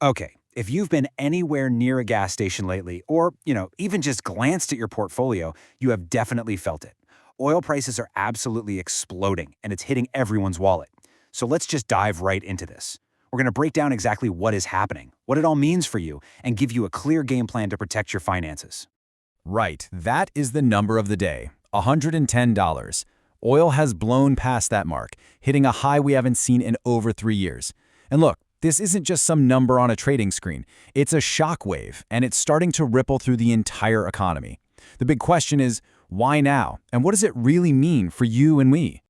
Okay, if you've been anywhere near a gas station lately, or, even just glanced at your portfolio, you have definitely felt it. Oil prices are absolutely exploding, and it's hitting everyone's wallet. So let's just dive right into this. We're going to break down exactly what is happening, what it all means for you, and give you a clear game plan to protect your finances. Right, that is the number of the day, $110. Oil has blown past that mark, hitting a high we haven't seen in over 3 years. And look, this isn't just some number on a trading screen. It's a shockwave, and it's starting to ripple through the entire economy. The big question is, why now? And what does it really mean for you and me?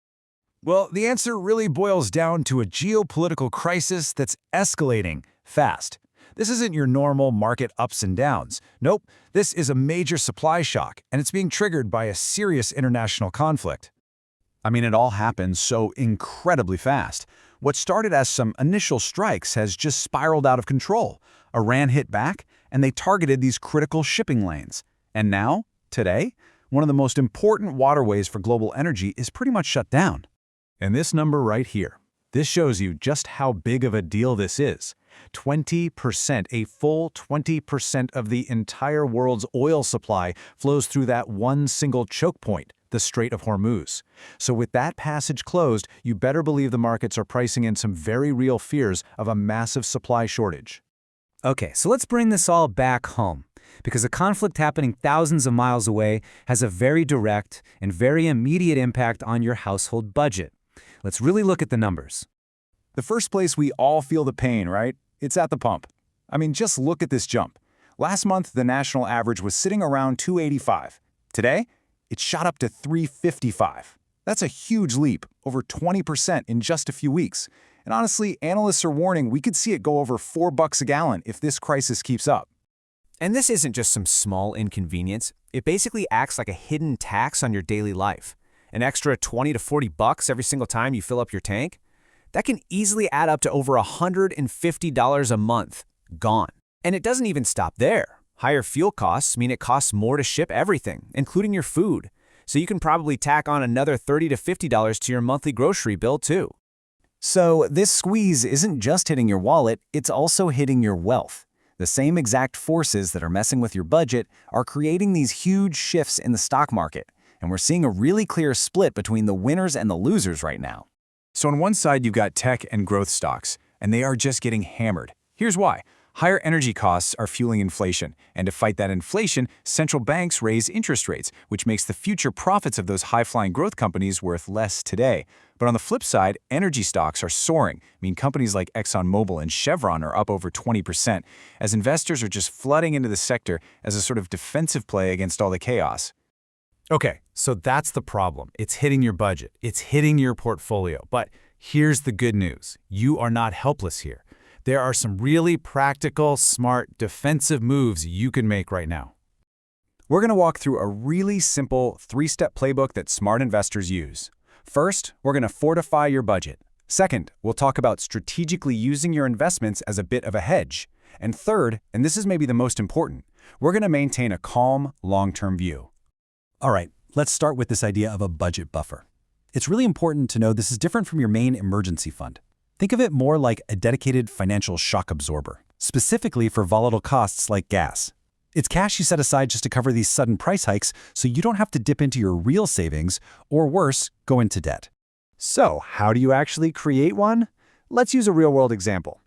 Well, the answer really boils down to a geopolitical crisis that's escalating fast. This isn't your normal market ups and downs. Nope, this is a major supply shock, and it's being triggered by a serious international conflict. I mean, it all happens so incredibly fast. What started as some initial strikes has just spiraled out of control. Iran hit back, and they targeted these critical shipping lanes. And now, today, one of the most important waterways for global energy is pretty much shut down. And this number right here, this shows you just how big of a deal this is. 20%, a full 20% of the entire world's oil supply flows through that one single choke point, the Strait of Hormuz. So with that passage closed, you better believe the markets are pricing in some very real fears of a massive supply shortage. Okay, so let's bring this all back home, because a conflict happening thousands of miles away has a very direct and very immediate impact on your household budget. Let's really look at the numbers. The first place we all feel the pain, right? It's at the pump. I mean, just look at this jump. Last month, the national average was sitting around 285. Today, it shot up to 355. That's a huge leap, over 20% in just a few weeks. And honestly, analysts are warning we could see it go over $4 a gallon if this crisis keeps up. And this isn't just some small inconvenience. It basically acts like a hidden tax on your daily life. An extra 20 to 40 bucks every single time you fill up your tank? That can easily add up to over $150 a month, gone. And it doesn't even stop there. Higher fuel costs mean it costs more to ship everything, including your food. So you can probably tack on another $30 to $50 to your monthly grocery bill too. So this squeeze isn't just hitting your wallet, it's also hitting your wealth. The same exact forces that are messing with your budget are creating these huge shifts in the stock market. And we're seeing a really clear split between the winners and the losers right now. So on one side, you've got tech and growth stocks, and they are just getting hammered. Here's why. Higher energy costs are fueling inflation, and to fight that inflation, central banks raise interest rates, which makes the future profits of those high-flying growth companies worth less today. But on the flip side, energy stocks are soaring. I mean, companies like ExxonMobil and Chevron are up over 20%, as investors are just flooding into the sector as a sort of defensive play against all the chaos. Okay, so that's the problem. It's hitting your budget. It's hitting your portfolio. But here's the good news. You are not helpless here. There are some really practical, smart, defensive moves you can make right now. We're going to walk through a really simple 3-step playbook that smart investors use. First, we're going to fortify your budget. Second, we'll talk about strategically using your investments as a bit of a hedge. And third, and this is maybe the most important, we're going to maintain a calm, long-term view. All right, let's start with this idea of a budget buffer. It's really important to know this is different from your main emergency fund. Think of it more like a dedicated financial shock absorber, specifically for volatile costs like gas. It's cash you set aside just to cover these sudden price hikes so you don't have to dip into your real savings or worse, go into debt. So, how do you actually create one? Let's use a real-world example.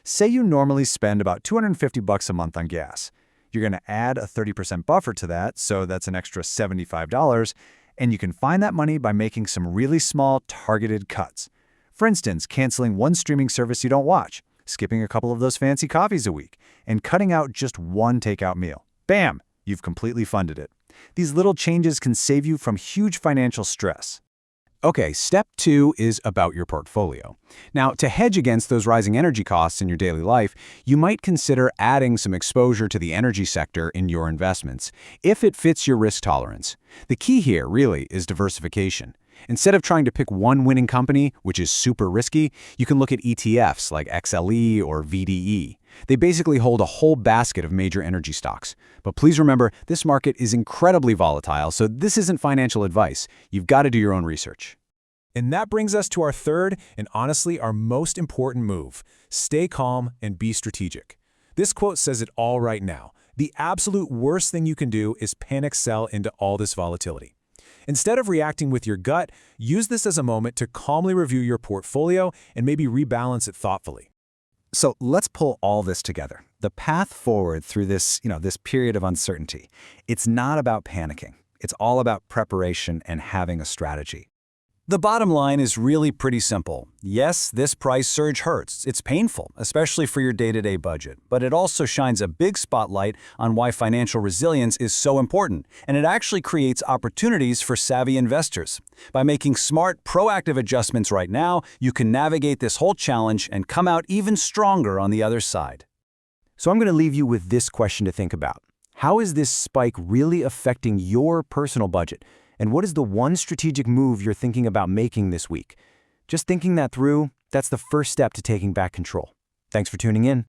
Say you normally spend about $250 a month on gas. You're going to add a 30% buffer to that, so that's an extra $75, and you can find that money by making some really small, targeted cuts. For instance, canceling one streaming service you don't watch, skipping a couple of those fancy coffees a week, and cutting out just one takeout meal. Bam! You've completely funded it. These little changes can save you from huge financial stress. Okay, step 2 is about your portfolio. Now, to hedge against those rising energy costs in your daily life, you might consider adding some exposure to the energy sector in your investments, if it fits your risk tolerance. The key here, really, is diversification. Instead of trying to pick one winning company, which is super risky, you can look at ETFs like XLE or VDE. They basically hold a whole basket of major energy stocks. But please remember, this market is incredibly volatile, so this isn't financial advice. You've got to do your own research. And that brings us to our third and honestly our most important move. Stay calm and be strategic. This quote says it all right now. The absolute worst thing you can do is panic sell into all this volatility. Instead of reacting with your gut, use this as a moment to calmly review your portfolio and maybe rebalance it thoughtfully. So let's pull all this together. The path forward through this period of uncertainty, it's not about panicking. It's all about preparation and having a strategy. The bottom line is really pretty simple. Yes, this price surge hurts. It's painful, especially for your day-to-day budget, but it also shines a big spotlight on why financial resilience is so important, and it actually creates opportunities for savvy investors. By making smart, proactive adjustments right now, you can navigate this whole challenge and come out even stronger on the other side. So I'm going to leave you with this question to think about. How is this spike really affecting your personal budget? And what is the one strategic move you're thinking about making this week? Just thinking that through, that's the first step to taking back control. Thanks for tuning in.